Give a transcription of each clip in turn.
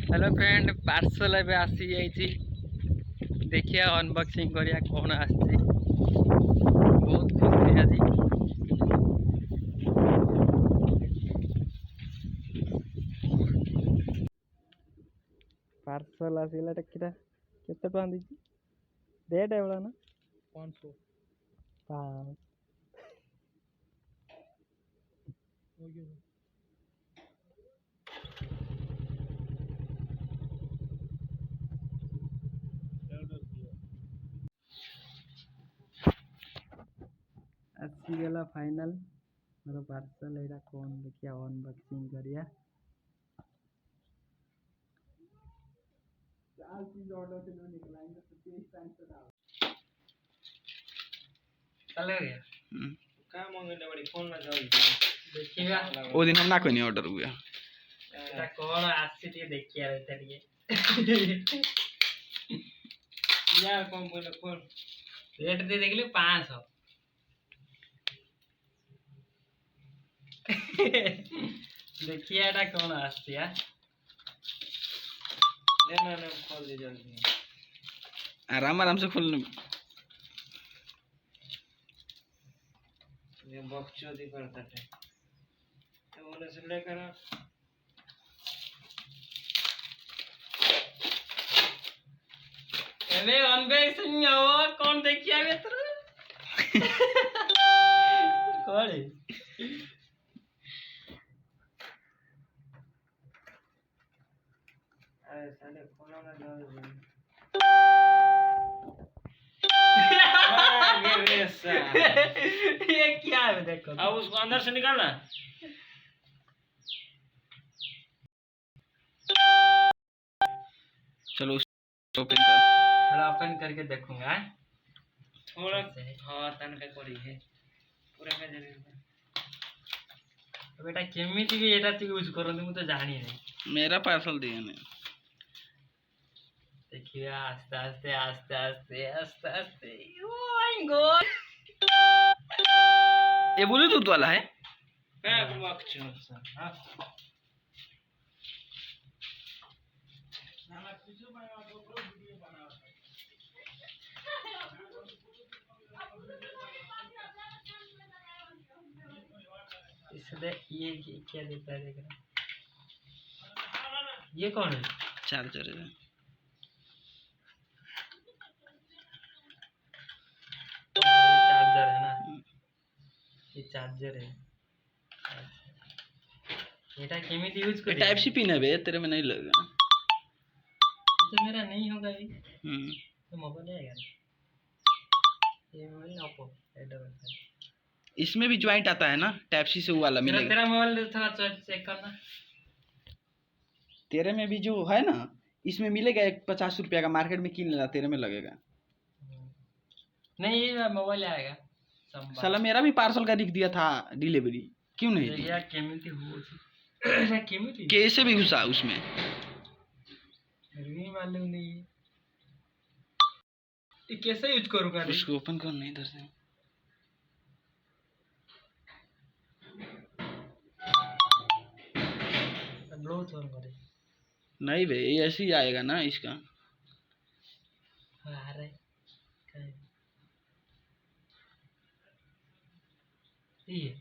Hello friend parcel एबे आसी जाइछि देखिया अनबॉक्सिंग करिया कोन आछि बहुत खुशी आजी पार्सल आसिला टकिटा केते टका दिछि डेट एवला ना 500 5 ओके आसीगला फाइनल मोर पार्सल एटा कोन देखिया अनबॉक्सिंग करिया चार चीज ऑर्डर से निकला है तो 23 टाइम से डाल चले गया का मंगने बड़ी फोन ना जाओ देखिएगा वो दिन हम ना कोई नहीं ऑर्डर हुआ एटा कोन आसी ती देखिया रहता लिए यार कौन बोले फोन रेट दे देखले 500 देखिए एटा कौन आसी यार ना खोल दे जल्दी आराम आराम से खोलने ये बकचोदी करता है तो उन्हें से लेकर अबे अनबॉक्सिंग हो कौन देखिया बेतर कौन है अरे साले फोन ना जाओ ये क्या है देखो अब उसको अंदर से निकालना चलो ओपन कर थोड़ा ओपन करके देखूंगा थोड़ा हाँ तन का कोड़ी है पूरा का जरूर तो बेटा केमिति भी एटा तू यूज करन मु तो जानी नहीं मेरा पार्सल दिया ने देखिए आस्ते आस्ते आस्ते आस्ते आस्ते आस्ते ओ माय गॉड ये ब्लूटूथ वाला है मैं बकचो हां नाना कुछ मैं आपको वीडियो बना इसलिए ये क्या देता है देख रहा ये कौन है चार्जर है चार्जर है ना ये चार्जर है बेटा केमिति यूज कर टाइप सी पिन है बे तेरे में नहीं लगेगा तो मेरा नहीं होगा ये तो मोबाइल आएगा ये मोबाइल ओप्पो एडवांस इसमें भी ज्वाइंट आता है ना टाइप सी से वो वाला मिलेगा तेरा मोबाइल थोड़ा चेक करना तेरे में भी जो है ना इसमें मिलेगा 50 रुपया का मार्केट में किन लेना तेरे में लगेगा नहीं ये मोबाइल आएगा साला मेरा भी पार्सल का लिख दिया था डिलीवरी क्यों नहीं दिया यार केमिति हो केमिति कैसे भी घुसा उसमें नहीं मालूम नहीं ये कैसे यूज करूंगा उसको ओपन करना इधर से ब्लूटूथ ऑन करे नहीं बे ये ऐसे ही आएगा ना इसका आ रहा है ये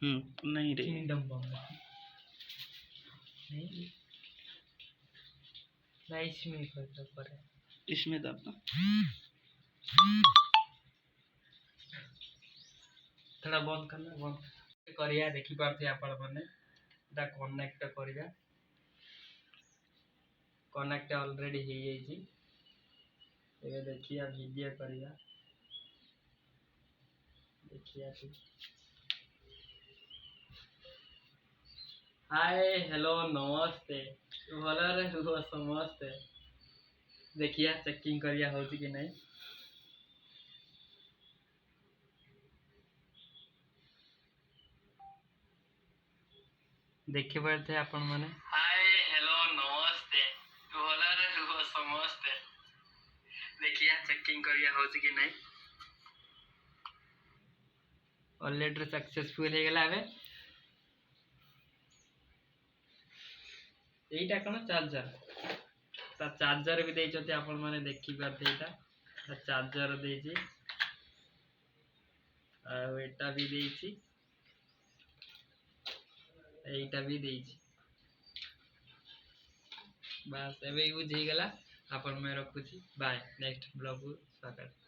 नहीं रे किंगडम बम नहीं नाइस में कर पर इसमें दबना थोड़ा बंद करना बंद करिया देखि पारथे आपण माने दा कनेक्ट करिया कनेक्ट ऑलरेडी हो जाइए ये देखिए वीडियो करिया देखिए हाय हेलो नमस्ते भला रे तू समझते देखिए चेकिंग करिया होती कि नहीं देखि पारथे आपण माने हाय हेलो नमस्ते तू भला रे तू समझते देखिए चेकिंग करिया होती कि नहीं ऑलरेडी सक्सेसफुल हो गला बे এইটা কোন চার্জার ତା ଚାର୍ଜର ବି ଦେଇଛନ୍ତି ଆପଣ ମାନେ ଦେଖି ପାରୁଥିବେ ଏଇଟା ତା ଚାର୍ଜର ଦେଇଛି ଆଉ ଏଟା ବି ଦେଇଛି ଏଇଟା ବି ଦେଇଛି ବାସ୍ ଏବେ ୟୁଜ୍ ହେଇଗଲା ଆପଣ मैं ରଖୁଛି ବାय ନେକ୍ସଟ ବ୍ଲଗକୁ ସ୍ୱାଗତ।